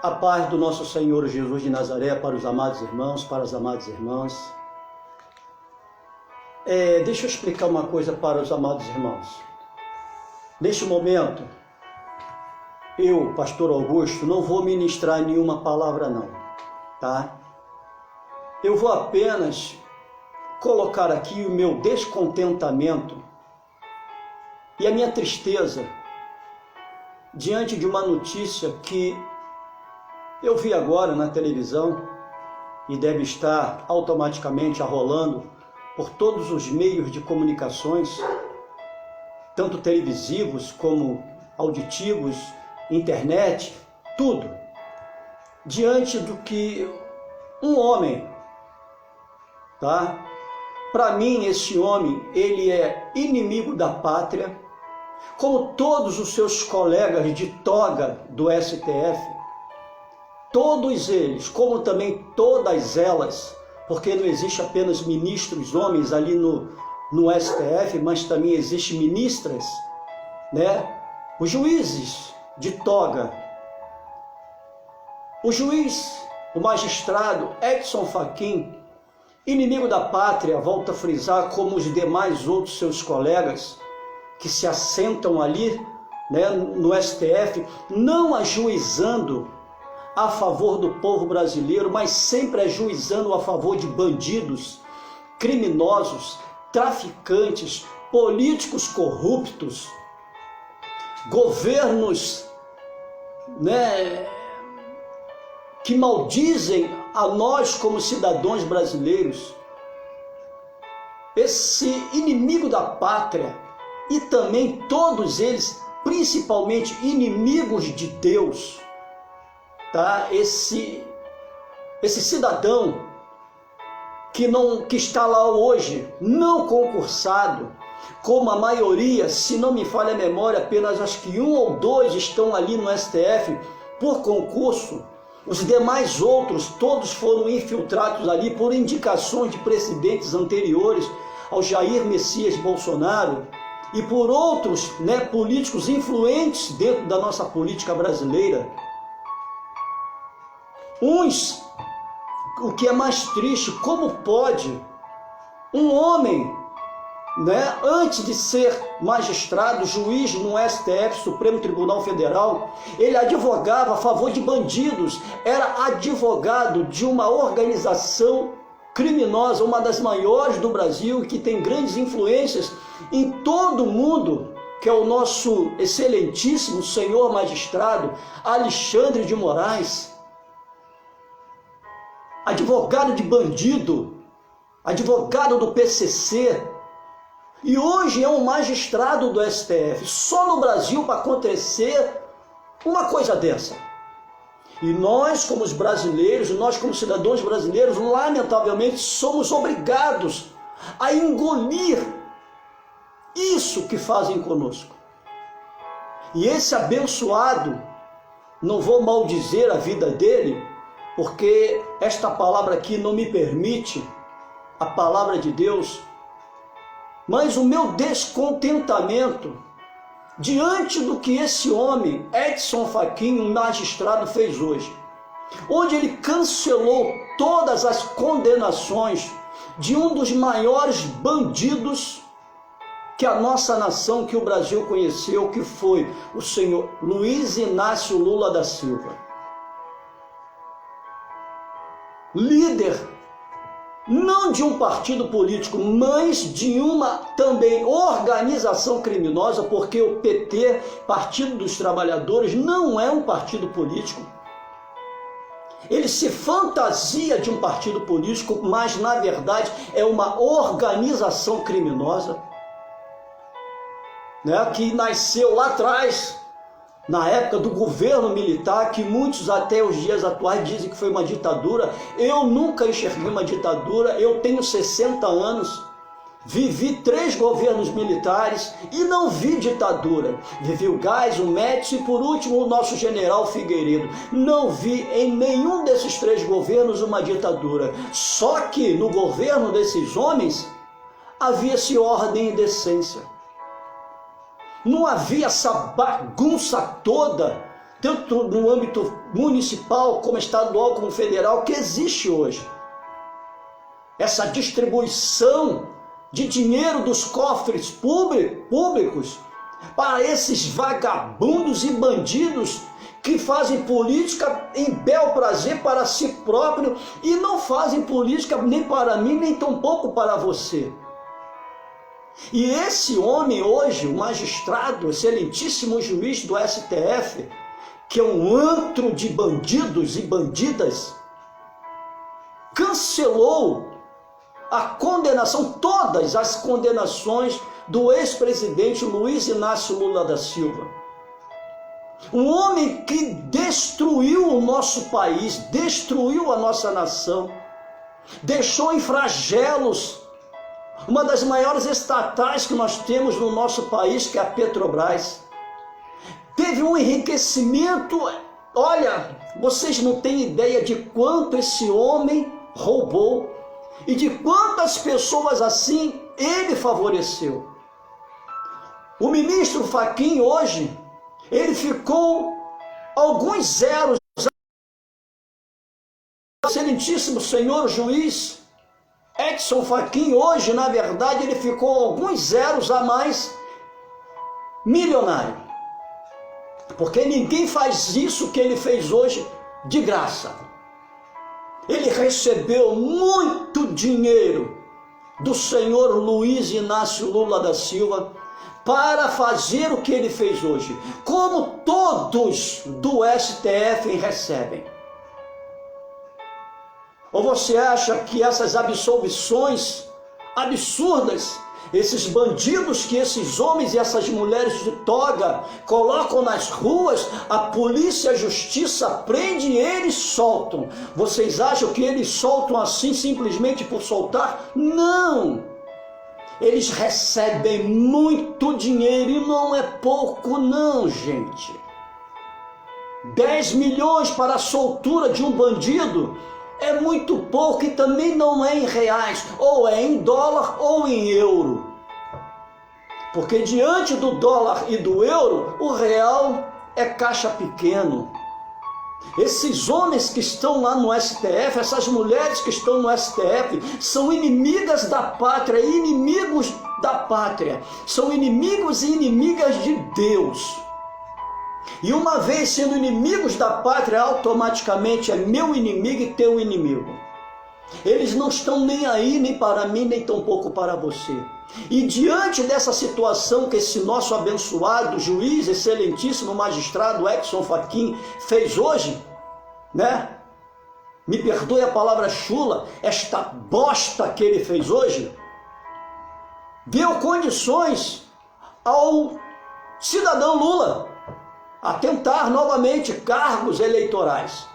A paz do nosso Senhor Jesus de Nazaré para os amados irmãos, para as amadas irmãs. Deixa eu explicar uma coisa para os amados irmãos. Neste momento, eu, pastor Augusto, não vou ministrar nenhuma palavra não, tá? Eu vou apenas colocar aqui o meu descontentamento e a minha tristeza diante de uma notícia que eu vi agora na televisão e deve estar automaticamente arrolando por todos os meios de comunicações, tanto televisivos como auditivos, internet, tudo, diante do que um homem, tá? Para mim, esse homem, ele é inimigo da pátria, como todos os seus colegas de toga do STF, todos eles, como também todas elas, porque não existe apenas ministros homens ali no STF, mas também existem ministras, né? Os juízes de toga, o juiz, o magistrado Edson Fachin, inimigo da pátria, volta a frisar, como os demais outros seus colegas que se assentam ali, né, no STF, não ajuizando a favor do povo brasileiro, mas sempre ajuizando a favor de bandidos, criminosos, traficantes, políticos corruptos, governos, né, que maldizem a nós como cidadãos brasileiros. Esse inimigo da pátria e também todos eles, principalmente inimigos de Deus, tá? Esse cidadão que está lá hoje, não concursado, como a maioria, se não me falha a memória, apenas acho que 1 ou 2 estão ali no STF por concurso, os demais outros, todos foram infiltrados ali por indicações de presidentes anteriores ao Jair Messias Bolsonaro e por outros, né, políticos influentes dentro da nossa política brasileira. Uns, o que é mais triste, como pode um homem, né, antes de ser magistrado, juiz no STF, Supremo Tribunal Federal, ele advogava a favor de bandidos, era advogado de uma organização criminosa, uma das maiores do Brasil, que tem grandes influências em todo o mundo, que é o nosso excelentíssimo senhor magistrado Alexandre de Moraes, advogado de bandido, advogado do PCC, e hoje é um magistrado do STF. Só no Brasil para acontecer uma coisa dessa. E nós, como os brasileiros, nós como cidadãos brasileiros, lamentavelmente somos obrigados a engolir isso que fazem conosco. E esse abençoado, não vou maldizer a vida dele, porque esta palavra aqui não me permite, a palavra de Deus, mas o meu descontentamento diante do que esse homem, Edson Fachin, um magistrado, fez hoje, onde ele cancelou todas as condenações de um dos maiores bandidos que a nossa nação, que o Brasil conheceu, que foi o senhor Luiz Inácio Lula da Silva. Líder não de um partido político, mas de uma também organização criminosa, porque o PT, Partido dos Trabalhadores, não é um partido político. Ele se fantasia de um partido político, mas na verdade é uma organização criminosa, né, que nasceu lá atrás, na época do governo militar, que muitos até os dias atuais dizem que foi uma ditadura. Eu nunca enxerguei uma ditadura, eu tenho 60 anos, vivi 3 governos militares e não vi ditadura. Vivi o Geisel, o Médici e por último o nosso general Figueiredo. Não vi em nenhum desses 3 governos uma ditadura. Só que no governo desses homens havia-se ordem e decência. Não havia essa bagunça toda tanto no âmbito municipal, como estadual, como federal, que existe hoje. Essa distribuição de dinheiro dos cofres públicos para esses vagabundos e bandidos que fazem política em bel prazer para si próprio e não fazem política nem para mim, nem tampouco para você. E esse homem hoje, o magistrado, excelentíssimo juiz do STF, que é um antro de bandidos e bandidas, cancelou a condenação, todas as condenações do ex-presidente Luiz Inácio Lula da Silva. Um homem que destruiu o nosso país, destruiu a nossa nação, deixou em flagelos uma das maiores estatais que nós temos no nosso país, que é a Petrobras. Teve um enriquecimento, olha, vocês não têm ideia de quanto esse homem roubou e de quantas pessoas assim ele favoreceu. O ministro Fachin hoje, ele ficou alguns zeros, excelentíssimo senhor juiz Edson Fachin, hoje, na verdade, ele ficou alguns zeros a mais milionário. Porque ninguém faz isso que ele fez hoje de graça. Ele recebeu muito dinheiro do senhor Luiz Inácio Lula da Silva para fazer o que ele fez hoje, como todos do STF recebem. Ou você acha que essas absolvições absurdas, esses bandidos que esses homens e essas mulheres de toga colocam nas ruas, a polícia e a justiça prende e eles soltam? Vocês acham que eles soltam assim simplesmente por soltar? Não! Eles recebem muito dinheiro e não é pouco não, gente. 10 milhões para a soltura de um bandido é muito pouco e também não é em reais, ou é em dólar ou em euro. Porque diante do dólar e do euro, o real é caixa pequeno. Esses homens que estão lá no STF, essas mulheres que estão no STF, são inimigas da pátria, inimigos da pátria, são inimigos e inimigas de Deus. E uma vez sendo inimigos da pátria, automaticamente é meu inimigo e teu inimigo. Eles não estão nem aí, nem para mim, nem tampouco para você. E diante dessa situação que esse nosso abençoado juiz, excelentíssimo magistrado Edson Fachin fez hoje, né? Me perdoe a palavra chula, esta bosta que ele fez hoje, deu condições ao cidadão Lula a tentar novamente cargos eleitorais.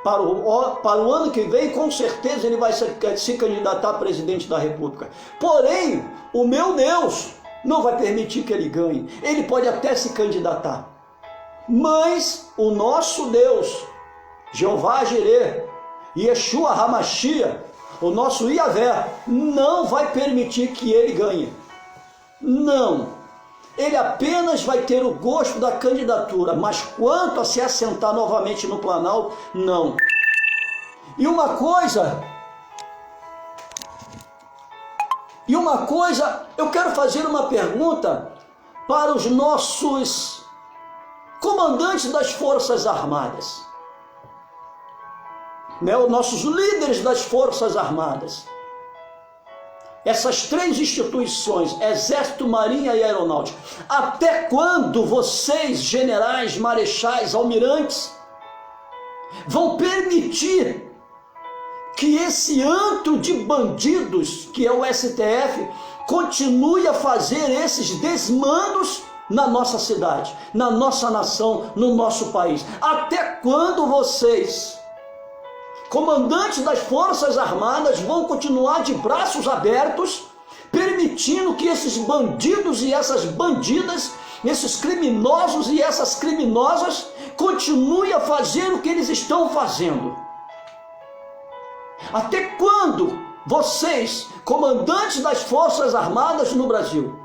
Para o ano que vem, com certeza, ele vai se candidatar a presidente da República. Porém, o meu Deus não vai permitir que ele ganhe. Ele pode até se candidatar. Mas o nosso Deus, Jeová Jireh, Yeshua Hamashia, o nosso Iavé, não vai permitir que ele ganhe. Não. Ele apenas vai ter o gosto da candidatura, mas quanto a se assentar novamente no Planalto, não. E uma coisa, eu quero fazer uma pergunta para os nossos comandantes das Forças Armadas, né, os nossos líderes das Forças Armadas. Essas três instituições, Exército, Marinha e Aeronáutica, até quando vocês, generais, marechais, almirantes, vão permitir que esse antro de bandidos, que é o STF, continue a fazer esses desmandos na nossa cidade, na nossa nação, no nosso país? Até quando vocês, comandantes das Forças Armadas, vão continuar de braços abertos, permitindo que esses bandidos e essas bandidas, esses criminosos e essas criminosas, continuem a fazer o que eles estão fazendo? Até quando vocês, comandantes das Forças Armadas no Brasil,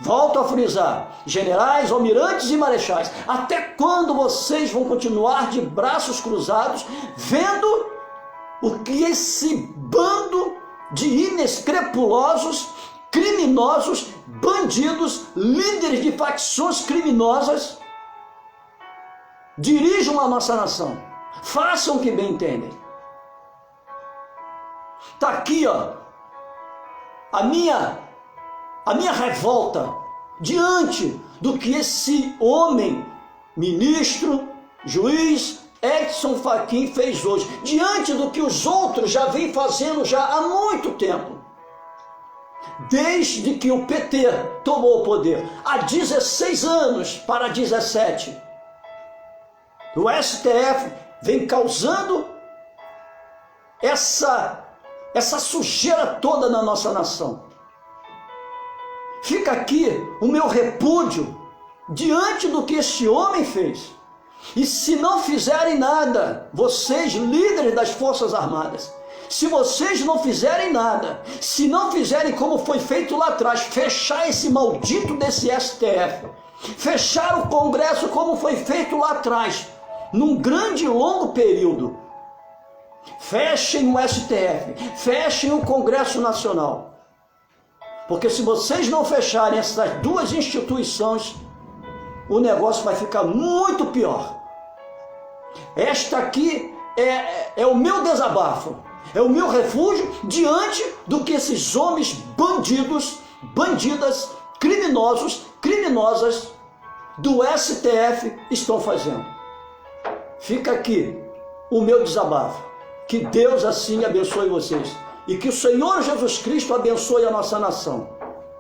Volto a frisar, generais, almirantes e marechais, até quando vocês vão continuar de braços cruzados, vendo o que esse bando de inescrupulosos, criminosos, bandidos, líderes de facções criminosas, dirijam a nossa nação? Façam o que bem entendem. Está aqui, ó, a minha revolta diante do que esse homem, ministro, juiz Edson Fachin fez hoje, diante do que os outros já vêm fazendo já há muito tempo, desde que o PT tomou o poder, há 16 anos para 17, o STF vem causando essa sujeira toda na nossa nação. Fica aqui o meu repúdio diante do que este homem fez. E se não fizerem nada, vocês, líderes das Forças Armadas, se vocês não fizerem nada, se não fizerem como foi feito lá atrás, fechar esse maldito desse STF, fechar o Congresso como foi feito lá atrás, num grande e longo período, fechem o STF, fechem o Congresso Nacional. Porque se vocês não fecharem essas duas instituições, o negócio vai ficar muito pior. Esta aqui é o meu desabafo, é o meu refúgio diante do que esses homens bandidos, bandidas, criminosos, criminosas do STF estão fazendo. Fica aqui o meu desabafo. Que Deus assim abençoe vocês. E que o Senhor Jesus Cristo abençoe a nossa nação.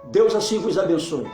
Deus assim vos abençoe.